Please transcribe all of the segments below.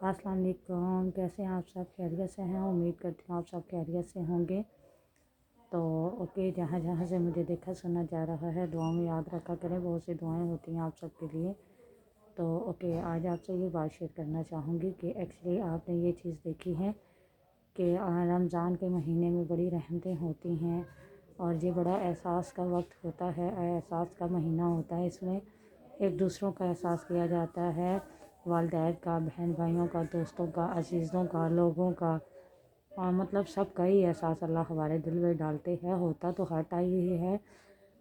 अस्सलाम वालेकुम। कैसे हैं आप सब? खैरियत से हैं? उम्मीद करती हूँ आप सब खैरियत से होंगे। तो ओके, जहाँ जहाँ से मुझे देखा सुना जा रहा है दुआओं में याद रखा करें, बहुत सी दुआएं होती हैं आप सब के लिए। तो ओके, आज आपसे ये बात शेयर करना चाहूँगी कि एक्चुअली आपने ये चीज़ देखी है कि रमज़ान के महीने में बड़ी रहमतें होती हैं और ये बड़ा एहसास का वक्त होता है, एहसास का महीना होता है। इसमें एक दूसरों का एहसास किया जाता है, वालिदैन का, बहन भाइयों का, दोस्तों का, अजीज़ों का, लोगों का, और मतलब सबका ही एहसास अल्लाह हमारे दिल में डालते हैं। होता तो हर टाइम ही है,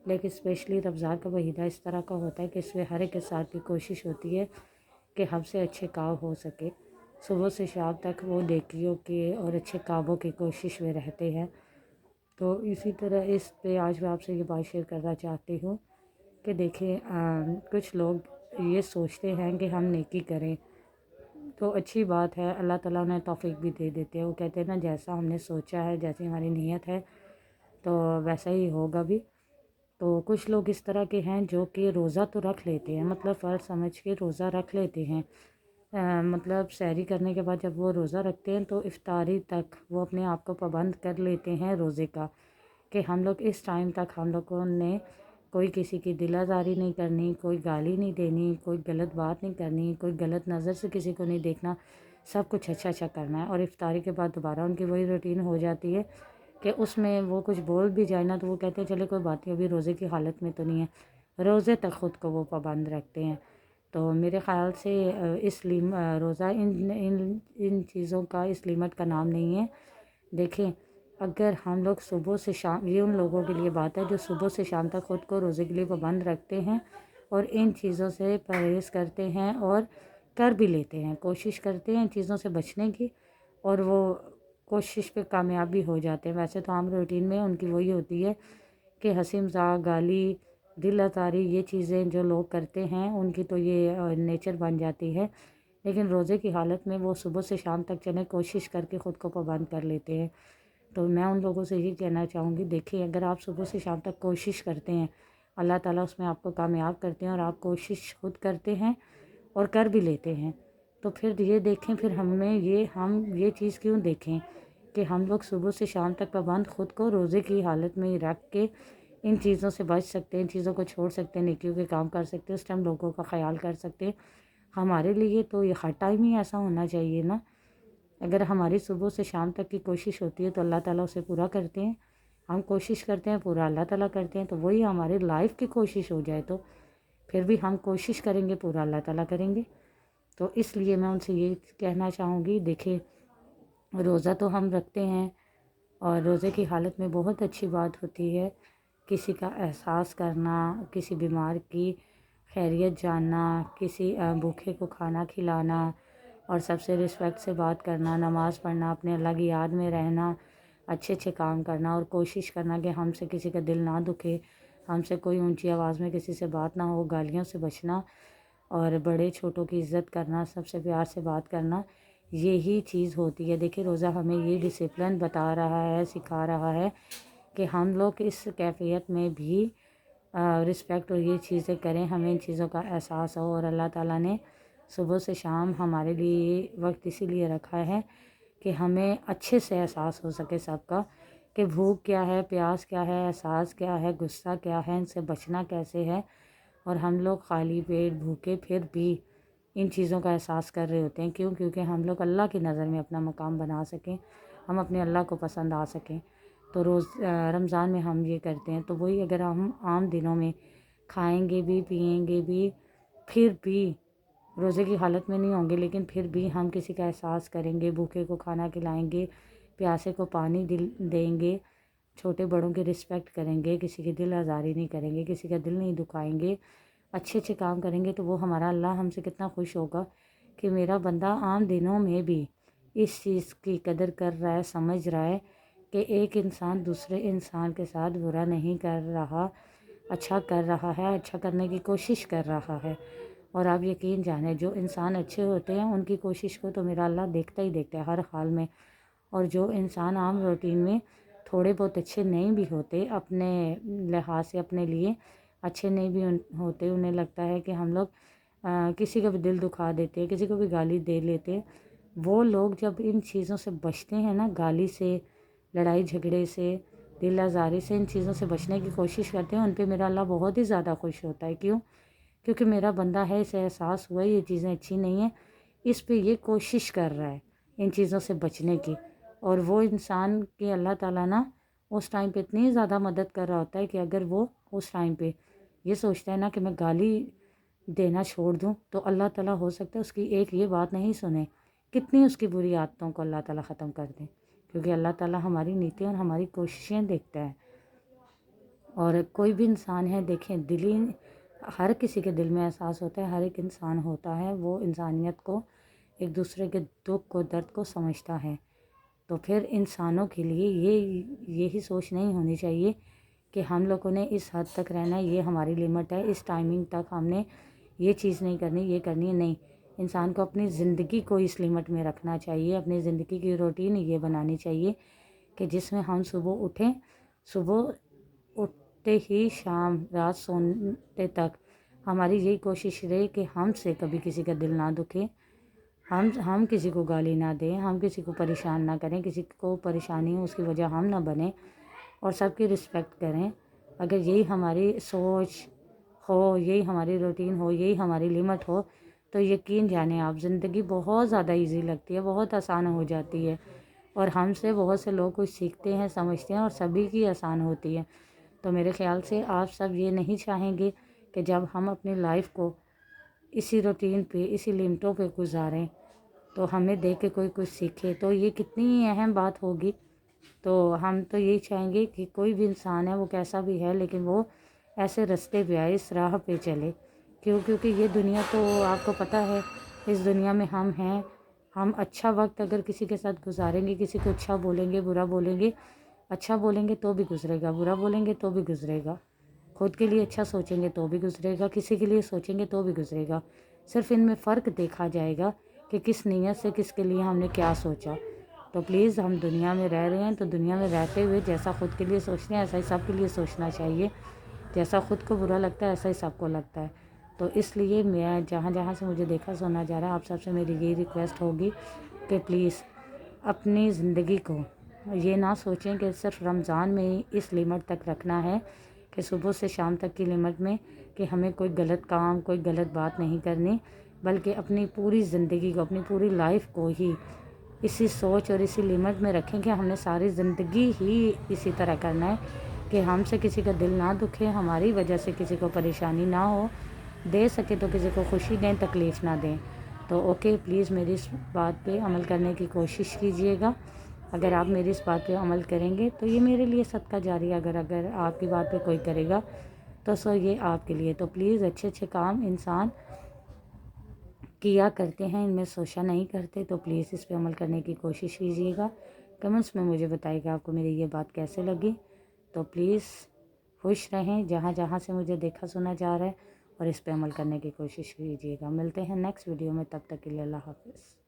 लेकिन स्पेशली रमज़ान का महीना इस तरह का होता है कि इसमें हर एक इंसान की कोशिश होती है कि हमसे अच्छे काम हो सके। सुबह से शाम तक वो नेकियों के और अच्छे कामों की कोशिश में रहते हैं। तो इसी तरह इस पे आज मैं आपसे ये बात शेयर करना चाहती हूँ कि देखिए, कुछ लोग ये सोचते हैं कि हम नेकी करें तो अच्छी बात है, अल्लाह ताला उन्हें तौफीक भी दे देते हैं। वो कहते हैं ना, जैसा हमने सोचा है, जैसी हमारी नीयत है तो वैसा ही होगा भी। तो कुछ लोग इस तरह के हैं जो कि रोज़ा तो रख लेते हैं, मतलब फ़र्ज समझ के रोज़ा रख लेते हैं। मतलब सहरी करने के बाद जब वो रोज़ा रखते हैं तो इफ्तारी तक वो अपने आप को पाबंद कर लेते हैं रोज़े का, कि हम लोग इस टाइम तक हम लोगों ने कोई किसी की दिल आज़ारी नहीं करनी, कोई गाली नहीं देनी, कोई गलत बात नहीं करनी, कोई गलत नज़र से किसी को नहीं देखना, सब कुछ अच्छा अच्छा करना है। और इफ्तारी के बाद दोबारा उनकी वही रूटीन हो जाती है कि उसमें वो कुछ बोल भी जाए ना तो वो कहते हैं चले कोई बात नहीं, अभी रोज़े की हालत में तो नहीं है। रोज़े तक ख़ुद को वो पाबंद रखते हैं। तो मेरे ख़्याल से इस रोज़ा इन इन इन चीज़ों का, इस लिमिट का नाम नहीं है। देखें, अगर हम लोग सुबह से शाम, ये उन लोगों के लिए बात है जो सुबह से शाम तक ख़ुद को रोज़े के लिए पाबंद रखते हैं और इन चीज़ों से परहेज़ करते हैं और कर भी लेते हैं, कोशिश करते हैं इन चीज़ों से बचने की, और वो कोशिश पे कामयाब भी हो जाते हैं। वैसे तो आम रूटीन में उनकी वही होती है कि हँसी मज़ाक, गाली, दिल आज़ारी, ये चीज़ें जो लोग करते हैं उनकी तो ये नेचर बन जाती है। लेकिन रोज़े की हालत में वो सुबह से शाम तक चलें, कोशिश करके ख़ुद को पाबंद कर लेते हैं। तो मैं उन लोगों से यही कहना चाहूँगी, देखिए अगर आप सुबह से शाम तक कोशिश करते हैं, अल्लाह ताला उसमें आपको कामयाब करते हैं और आप कोशिश खुद करते हैं और कर भी लेते हैं, तो फिर ये देखें, फिर हम ये चीज़ क्यों देखें कि हम लोग सुबह से शाम तक पाबंद ख़ुद को रोज़े की हालत में ही रख के इन चीज़ों से बच सकते हैं, इन चीज़ों को छोड़ सकते हैं, नेकियों के काम कर सकते हैं, उस टाइम लोगों का ख्याल कर सकते हैं। हमारे लिए तो ये हर टाइम ही ऐसा होना चाहिए ना। अगर हमारी सुबह से शाम तक की कोशिश होती है तो अल्लाह ताला उसे पूरा करते हैं। हम कोशिश करते हैं, पूरा अल्लाह ताला करते हैं। तो वही हमारी लाइफ की कोशिश हो जाए तो फिर भी हम कोशिश करेंगे, पूरा अल्लाह ताला करेंगे। तो इसलिए मैं उनसे ये कहना चाहूँगी, देखिए रोज़ा तो हम रखते हैं और रोज़े की हालत में बहुत अच्छी बात होती है किसी का एहसास करना, किसी बीमार की खैरियत जानना, किसी भूखे को खाना खिलाना और सबसे रिस्पेक्ट से बात करना, नमाज़ पढ़ना, अपने अल्लाह की याद में रहना, अच्छे अच्छे काम करना और कोशिश करना कि हमसे किसी का दिल ना दुखे, हमसे कोई ऊंची आवाज़ में किसी से बात ना हो, गालियों से बचना और बड़े छोटों की इज़्ज़त करना, सबसे प्यार से बात करना, यही चीज़ होती है। देखिए रोज़ा हमें ये डिसिप्लिन बता रहा है, सिखा रहा है कि हम लोग इस कैफ़ियत में भी रिस्पेक्ट और ये चीज़ें करें, हमें इन चीज़ों का एहसास हो। और अल्लाह ताला ने सुबह से शाम हमारे लिए वक्त इसीलिए रखा है कि हमें अच्छे से एहसास हो सके सबका, कि भूख क्या है, प्यास क्या है, एहसास क्या है, गुस्सा क्या है, इनसे बचना कैसे है। और हम लोग खाली पेट भूखे फिर भी इन चीज़ों का एहसास कर रहे होते हैं। क्यों? क्योंकि हम लोग अल्लाह की नज़र में अपना मकाम बना सकें, हम अपने अल्लाह को पसंद आ सकें। तो रमज़ान में हम ये करते हैं। तो वही अगर हम आम दिनों में खाएंगे भी, पिएंगे भी, फिर भी रोज़े की हालत में नहीं होंगे, लेकिन फिर भी हम किसी का एहसास करेंगे, भूखे को खाना खिलाएंगे, प्यासे को पानी देंगे, छोटे बड़ों की रिस्पेक्ट करेंगे, किसी की दिल आज़ारी नहीं करेंगे, किसी का दिल नहीं दुखाएंगे, अच्छे अच्छे काम करेंगे, तो वो हमारा अल्लाह हमसे कितना खुश होगा कि मेरा बंदा आम दिनों में भी इस चीज़ की कदर कर रहा है, समझ रहा है कि एक इंसान दूसरे इंसान के साथ बुरा नहीं कर रहा, अच्छा कर रहा है, अच्छा करने की कोशिश कर रहा है। और आप यकीन जाने, जो इंसान अच्छे होते हैं उनकी कोशिश को तो मेरा अल्लाह देखता ही देखता है हर हाल में। और जो इंसान आम रूटीन में थोड़े बहुत अच्छे नहीं भी होते, अपने लिहाज से अपने लिए अच्छे नहीं भी होते, उन्हें लगता है कि हम लोग किसी का भी दिल दुखा देते हैं, किसी को भी गाली दे लेते हैं, وہ لوگ جب ان چیزوں سے بچتے ہیں نا، گالی سے، لڑائی جھگڑے سے، دل آزاری سے، ان چیزوں سے بچنے کی کوشش کرتے ہیں، ان پہ میرا اللہ بہت ہی زیادہ خوش ہوتا ہے۔ کیوں؟ کیونکہ میرا بندہ ہے، اسے احساس ہوا یہ چیزیں اچھی نہیں ہیں، اس پہ یہ کوشش کر رہا ہے ان چیزوں سے بچنے کی، اور وہ انسان کی اللہ تعالیٰ نا اس ٹائم پہ اتنی زیادہ مدد کر رہا ہوتا ہے کہ اگر وہ اس ٹائم پہ یہ سوچتا ہے نا کہ میں گالی دینا چھوڑ دوں، تو اللہ تعالیٰ ہو سکتا ہے اس کی ایک یہ بات نہیں سنے، کتنی اس کی بری عادتوں کو اللہ تعالیٰ ختم کر دیں، کیونکہ اللہ تعالیٰ ہماری نیتیں اور ہماری کوششیں دیکھتا ہے۔ اور کوئی بھی انسان ہے، دیکھیں دلی ہر کسی کے دل میں احساس ہوتا ہے، ہر ایک انسان ہوتا ہے، وہ انسانیت کو، ایک دوسرے کے دکھ کو، درد کو سمجھتا ہے۔ تو پھر انسانوں کے لیے یہی سوچ نہیں ہونی چاہیے کہ ہم لوگوں نے اس حد تک رہنا ہے، یہ ہماری لمٹ ہے، اس ٹائمنگ تک ہم نے یہ چیز نہیں کرنی، یہ کرنی ہے، نہیں۔ انسان کو اپنی زندگی کو اس لمٹ میں رکھنا چاہیے، اپنی زندگی کی روٹین یہ بنانی چاہیے کہ جس میں ہم صبح اٹھیں، صبح اٹھتے ہی شام رات سونے تک ہماری یہی کوشش رہے کہ ہم سے کبھی کسی کا دل نہ دکھے، ہم کسی کو گالی نہ دیں، ہم کسی کو پریشان نہ کریں، کسی کو پریشانی ہو اس کی وجہ ہم نہ بنیں، اور سب کی رسپیکٹ کریں۔ اگر یہی ہماری سوچ ہو، یہی ہماری روٹین ہو، یہی ہماری لمٹ ہو، تو یقین جانیں آپ زندگی بہت زیادہ ایزی لگتی ہے، بہت آسان ہو جاتی ہے، اور ہم سے بہت سے لوگ کچھ سیکھتے ہیں، سمجھتے ہیں، اور سبھی کی آسان ہوتی ہے۔ تو میرے خیال سے آپ سب یہ نہیں چاہیں گے کہ جب ہم اپنی لائف کو اسی روٹین پہ، اسی لمٹوں پہ گزاریں تو ہمیں دیکھ کے کوئی کچھ سیکھے، تو یہ کتنی اہم بات ہوگی۔ تو ہم تو یہی چاہیں گے کہ کوئی بھی انسان ہے، وہ کیسا بھی ہے، لیکن وہ ایسے رستے پہ آئے، اس راہ پہ چلے۔ کیونکہ یہ دنیا تو آپ کو پتہ ہے، اس دنیا میں ہم ہیں، ہم اچھا وقت اگر کسی کے ساتھ گزاریں گے، کسی کو اچھا بولیں گے، برا بولیں گے، اچھا بولیں گے تو بھی گزرے گا، برا بولیں گے تو بھی گزرے گا، خود کے لیے اچھا سوچیں گے تو بھی گزرے گا، کسی کے لیے سوچیں گے تو بھی گزرے گا۔ صرف ان میں فرق دیکھا جائے گا کہ کس نیت سے، کس کے لیے ہم نے کیا سوچا۔ تو پلیز ہم دنیا میں رہ رہے ہیں، تو دنیا میں رہتے ہوئے جیسا خود کے لیے سوچتے ہیں ایسا ہی سب کے لیے سوچنا چاہیے، جیسا خود کو برا لگتا ہے ایسا ہی سب کو لگتا ہے۔ تو اس لیے میں جہاں جہاں سے مجھے دیکھا سنا جا رہا ہے، آپ سب سے میری یہی ریکویسٹ ہوگی کہ پلیز اپنی زندگی کو یہ نہ سوچیں کہ صرف رمضان میں ہی اس لمٹ تک رکھنا ہے کہ صبح سے شام تک کی لمٹ میں کہ ہمیں کوئی غلط کام، کوئی غلط بات نہیں کرنی، بلکہ اپنی پوری زندگی کو، اپنی پوری لائف کو ہی اسی سوچ اور اسی لمٹ میں رکھیں کہ ہم نے ساری زندگی ہی اسی طرح کرنا ہے کہ ہم سے کسی کا دل نہ دکھے، ہماری وجہ سے کسی کو پریشانی نہ ہو، دے سکے تو کسی کو خوشی دیں، تکلیف نہ دیں۔ تو اوکے، پلیز میری اس بات پہ عمل کرنے کی کوشش کیجیے گا۔ اگر آپ میری اس بات پہ عمل کریں گے تو یہ میرے لیے صدقہ جاری ہے، اگر آپ کی بات پہ کوئی کرے گا تو سو یہ آپ کے لیے۔ تو پلیز اچھے اچھے کام انسان کیا کرتے ہیں، ان میں سوچا نہیں کرتے، تو پلیز اس پہ عمل کرنے کی کوشش کیجیے گا۔ کمنٹس میں مجھے بتائیے گا آپ کو میری یہ بات کیسے لگی۔ تو پلیز خوش رہیں جہاں جہاں سے مجھے دیکھا سنا جا رہا ہے، اور اس پہ عمل کرنے کی کوشش کیجیے گا۔ ملتے ہیں نیکسٹ ویڈیو میں، تب تک کے لیے اللہ حافظ۔